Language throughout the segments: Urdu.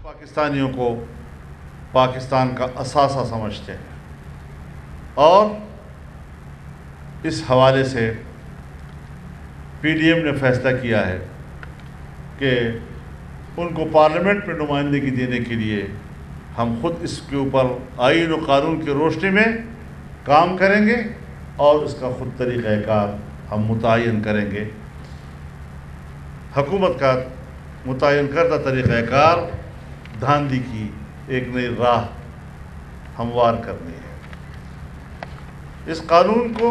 پاکستانیوں کو پاکستان کا اثاثہ سمجھتے ہیں، اور اس حوالے سے پی ڈی ایم نے فیصلہ کیا ہے کہ ان کو پارلیمنٹ میں نمائندگی دینے کے لیے ہم خود اس کے اوپر آئین و قانون کی روشنی میں کام کریں گے اور اس کا خود طریقہ کار ہم متعین کریں گے۔ حکومت کا متعین کردہ طریقہ کار دھاندلی کی ایک نئی راہ ہموار کرنی ہے۔ اس قانون کو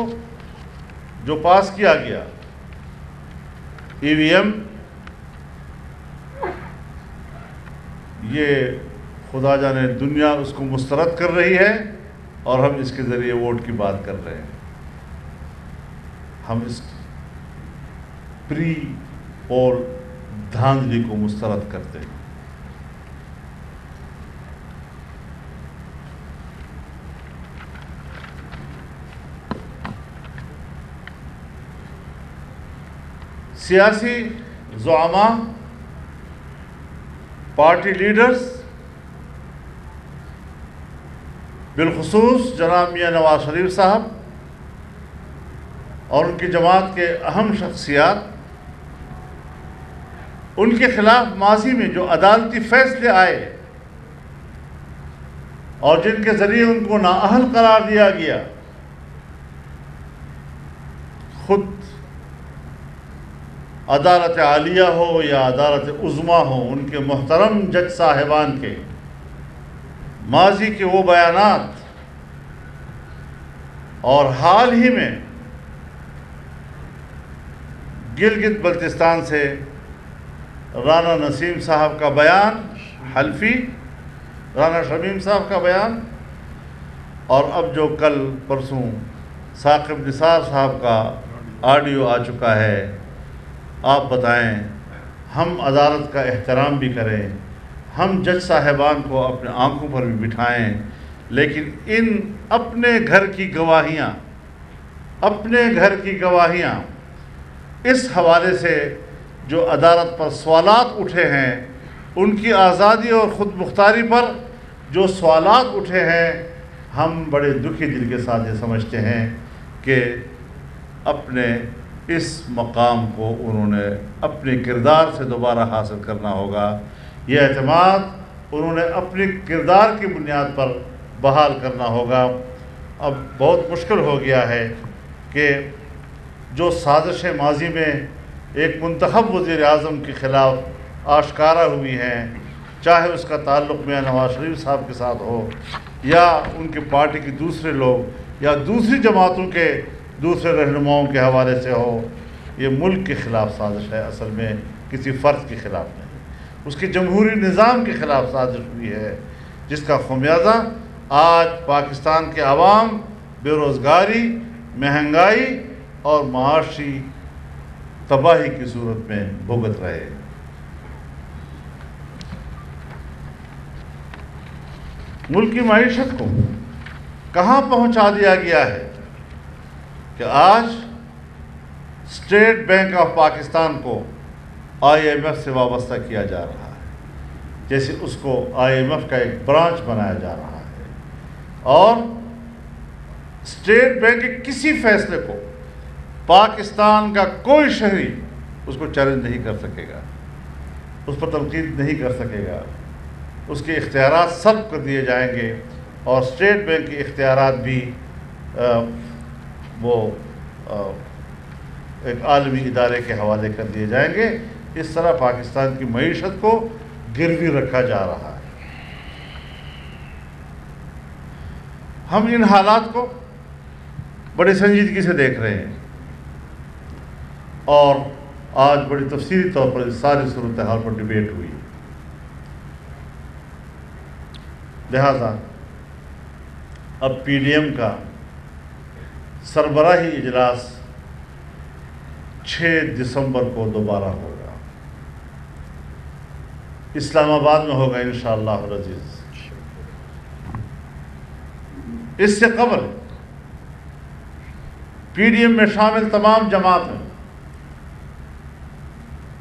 جو پاس کیا گیا، ای وی ایم، یہ خدا جانے دنیا اس کو مسترد کر رہی ہے اور ہم اس کے ذریعے ووٹ کی بات کر رہے ہیں۔ ہم اس پری پول دھاندلی کو مسترد کرتے ہیں۔ سیاسی زعماء، پارٹی لیڈرز، بالخصوص جناب میاں نواز شریف صاحب اور ان کی جماعت کے اہم شخصیات، ان کے خلاف ماضی میں جو عدالتی فیصلے آئے اور جن کے ذریعے ان کو نااہل قرار دیا گیا، خود عدالت عالیہ ہو یا عدالت عظمیٰ ہو، ان کے محترم جج صاحبان کے ماضی کے وہ بیانات اور حال ہی میں گلگت بلتستان سے رانا نسیم صاحب کا بیان حلفی، رانا شمیم صاحب کا بیان، اور اب جو کل پرسوں ثاقب نثار صاحب کا آڈیو آ چکا ہے، آپ بتائیں، ہم عدالت کا احترام بھی کریں، ہم جج صاحبان کو اپنے آنکھوں پر بھی بٹھائیں، لیکن ان اپنے گھر کی گواہیاں اس حوالے سے جو عدالت پر سوالات اٹھے ہیں، ان کی آزادی اور خود مختاری پر جو سوالات اٹھے ہیں، ہم بڑے دکھی دل کے ساتھ یہ سمجھتے ہیں کہ اپنے اس مقام کو انہوں نے اپنے کردار سے دوبارہ حاصل کرنا ہوگا۔ یہ اعتماد انہوں نے اپنے کردار کی بنیاد پر بحال کرنا ہوگا۔ اب بہت مشکل ہو گیا ہے کہ جو سازشیں ماضی میں ایک منتخب وزیر اعظم کے خلاف آشکارا ہوئی ہیں، چاہے اس کا تعلق میاں نواز شریف صاحب کے ساتھ ہو یا ان کی پارٹی کے دوسرے لوگ یا دوسری جماعتوں کے دوسرے رہنماؤں کے حوالے سے ہو، یہ ملک کے خلاف سازش ہے، اصل میں کسی فرد کے خلاف نہیں، اس کے جمہوری نظام کے خلاف سازش ہوئی ہے، جس کا خمیازہ آج پاکستان کے عوام بے روزگاری، مہنگائی اور معاشی تباہی کی صورت میں بھگت رہے۔ ملک کی معیشت کو کہاں پہنچا دیا گیا ہے کہ آج اسٹیٹ بینک آف پاکستان کو آئی ایم ایف سے وابستہ کیا جا رہا ہے، جیسے اس کو آئی ایم ایف کا ایک برانچ بنایا جا رہا ہے، اور اسٹیٹ بینک کے کسی فیصلے کو پاکستان کا کوئی شہری اس کو چیلنج نہیں کر سکے گا، اس پر تنقید نہیں کر سکے گا، اس کے اختیارات سلب کر دیے جائیں گے، اور اسٹیٹ بینک کے اختیارات بھی وہ ایک عالمی ادارے کے حوالے کر دیے جائیں گے۔ اس طرح پاکستان کی معیشت کو گروی رکھا جا رہا ہے۔ ہم ان حالات کو بڑی سنجیدگی سے دیکھ رہے ہیں، اور آج بڑی تفصیلی طور پر اس ساری صورتحال پر ڈیبیٹ ہوئی، لہذا اب پی ڈی ایم کا سربراہی اجلاس 6 دسمبر کو دوبارہ ہوگا، اسلام آباد میں ہوگا انشاءاللہ العزیز۔ اس سے قبل پی ڈی ایم میں شامل تمام جماعتیں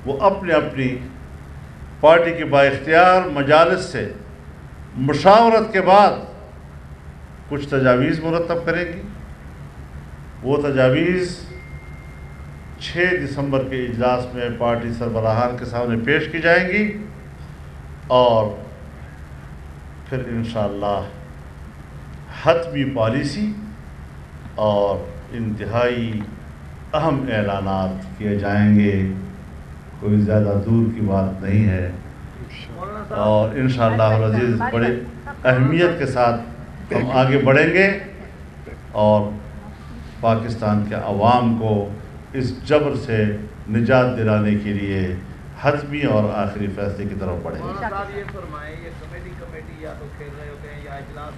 وہ اپنی اپنی پارٹی کی بااختیار مجالس سے مشاورت کے بعد کچھ تجاویز مرتب کرے گی۔ وہ تجاویز 6 دسمبر کے اجلاس میں پارٹی سربراہان کے سامنے پیش کی جائیں گی، اور پھر انشاءاللہ حتمی پالیسی اور انتہائی اہم اعلانات کیے جائیں گے۔ کوئی زیادہ دور کی بات نہیں ہے، اور انشاءاللہ العزیز بڑے اہمیت کے ساتھ ہم آگے بڑھیں گے اور پاکستان کے عوام کو اس جبر سے نجات دلانے کے لیے حتمی اور آخری فیصلے کی طرف بڑھیں گے۔ مولانا صاحب یہ فرمائیں، یہ کمیٹی یا تو کھیل رہے ہوتے ہیں یا اجلاس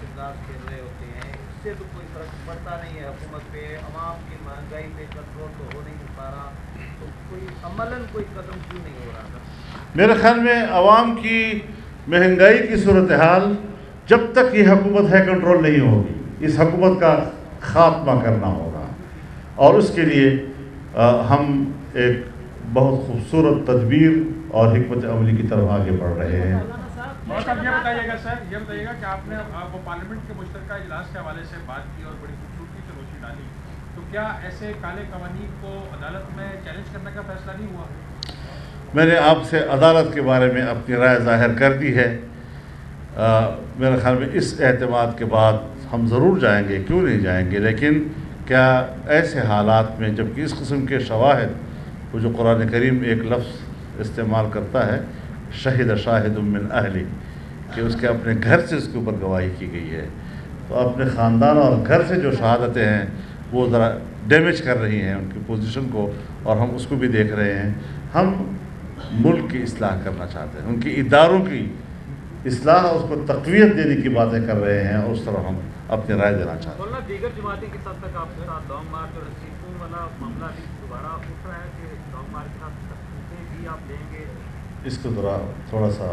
کھیل رہے ہوتے ہیں، اس سے تو کوئی فرق پڑتا نہیں ہے حکومت پہ، عوام کی مہنگائی پہ کنٹرول تو ہو نہیں پا رہا، تو کوئی عملاً کوئی قدم کیوں نہیں ہو رہا تھا؟ میرے خیال میں عوام کی مہنگائی کی صورتحال جب تک یہ حکومت ہے کنٹرول نہیں ہوگی۔ اس حکومت کا خاتمہ کرنا ہوگا، اور اس کے لیے ہم ایک بہت خوبصورت تدبیر اور حکمت عملی کی طرف آگے بڑھ رہے ہیں۔ صاحب یہ بتائیے گا سر، یہ بتائیے گا کہ آپ نے وہ پارلیمنٹ کے مشترکہ اجلاس کے حوالے سے بات کی اور بڑی خوبصورتی سے روشنی ڈالی، تو کیا ایسے کالے قوانین کو عدالت میں چیلنج کرنے کا فیصلہ نہیں ہوا؟ میں نے آپ سے عدالت کے بارے میں اپنی رائے ظاہر کر دی ہے۔ میرے خیال میں اس اعتماد کے بعد ہم ضرور جائیں گے، کیوں نہیں جائیں گے، لیکن کیا ایسے حالات میں جبکہ اس قسم کے شواہد، وہ جو قرآن کریم ایک لفظ استعمال کرتا ہے شہد شاہد من اہلی، کہ اس کے اپنے گھر سے اس کے اوپر گواہی کی گئی ہے، تو اپنے خاندان اور گھر سے جو شہادتیں ہیں وہ ذرا ڈیمیج کر رہی ہیں ان کی پوزیشن کو، اور ہم اس کو بھی دیکھ رہے ہیں۔ ہم ملک کی اصلاح کرنا چاہتے ہیں، ان کی اداروں کی اصلاح اور اس کو تقویت دینے کی باتیں کر رہے ہیں، اور اس طرح ہم اپنی رائے دینا چاہتے ہیں۔ مولانا دیگر جماعتیں کس حد تک آپ کے ساتھ لانگ مارچ اور استعفوں والا معاملہ بھی دوبارہ اٹھ رہا ہے کہ لانگ مارچ کے ساتھ استعفے بھی آپ دیں گے؟ اس کو ذرا تھوڑا سا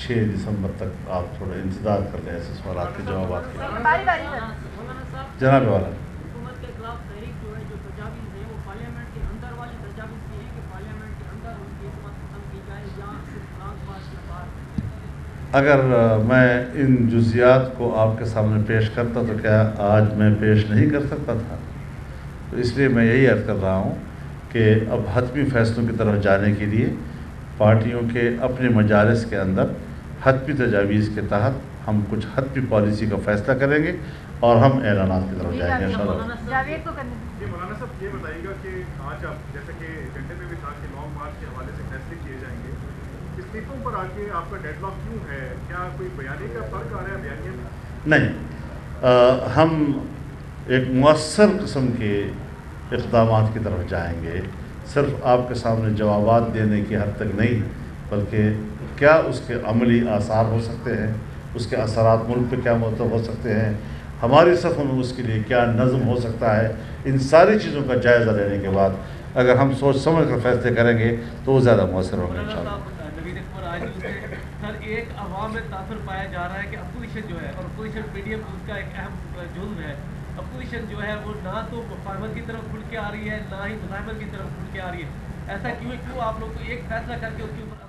6 دسمبر تک آپ تھوڑا انتظار کر لیں ایسے سوالات کے جوابات کے۔ مولانا صاحب جناب والا حکومت کے خلاف تحریک جو ہے، جو تجاویز ہے، وہ پارلیمنٹ کے اندر والی تجاویز کی ہے کہ پارلیمنٹ کے اندر ان کی حکومت ختم کی جائے یا صرف لانگ مارچ کے بعد؟ اگر میں ان جزیات کو آپ کے سامنے پیش کرتا تو کیا آج میں پیش نہیں کر سکتا تھا؟ تو اس لیے میں یہی عرض کر رہا ہوں کہ اب حتمی فیصلوں کی طرف جانے کے لیے پارٹیوں کے اپنے مجالس کے اندر حتمی تجاویز کے تحت ہم کچھ حتمی پالیسی کا فیصلہ کریں گے، اور ہم اعلانات کی طرف جائیں گے انشاءاللہ۔ مولانا صاحب یہ بتائیے گا کہ آج آپ جیسے کہ ایجنڈے میں بھی تھا کہ لانگ مارچ کے حوالے سے فیصلے کیے جائیں گے، استعفوں پر آ کے آپ کا ڈیڈ لاک کیوں ہے؟ کیا کوئی بیانیے کا فرق آ رہا ہے بیانیے میں؟ نہیں، ہم ایک مؤثر قسم کے اقدامات کی طرف جائیں گے، صرف آپ کے سامنے جوابات دینے کی حد تک نہیں، بلکہ کیا اس کے عملی آثار ہو سکتے ہیں، اس کے اثرات ملک پہ کیا مرتب ہو سکتے ہیں، ہماری صفوں میں اس کے لیے کیا نظم ہو سکتا ہے، ان ساری چیزوں کا جائزہ لینے کے بعد اگر ہم سوچ سمجھ کر فیصلے کریں گے تو وہ زیادہ مؤثر ہوں گے انشاءاللہ۔ نوید اکبر آج سر ایک عوام میں تاثر پایا جا رہا ہے کہ اپوزیشن جو ہے، اور اپوزیشن پی ڈی ایم اس کا ایک اہم جزو ہے، اپوزیشن جو ہے وہ نہ تو مفاہمت کی طرف کھل کے آ رہی ہے، نہ ہی مزاحمت کی طرف کھل کے آ رہی ہے۔ ایسا کیوں آپ لوگ کو ایک فیصلہ کر کے اس کے اوپر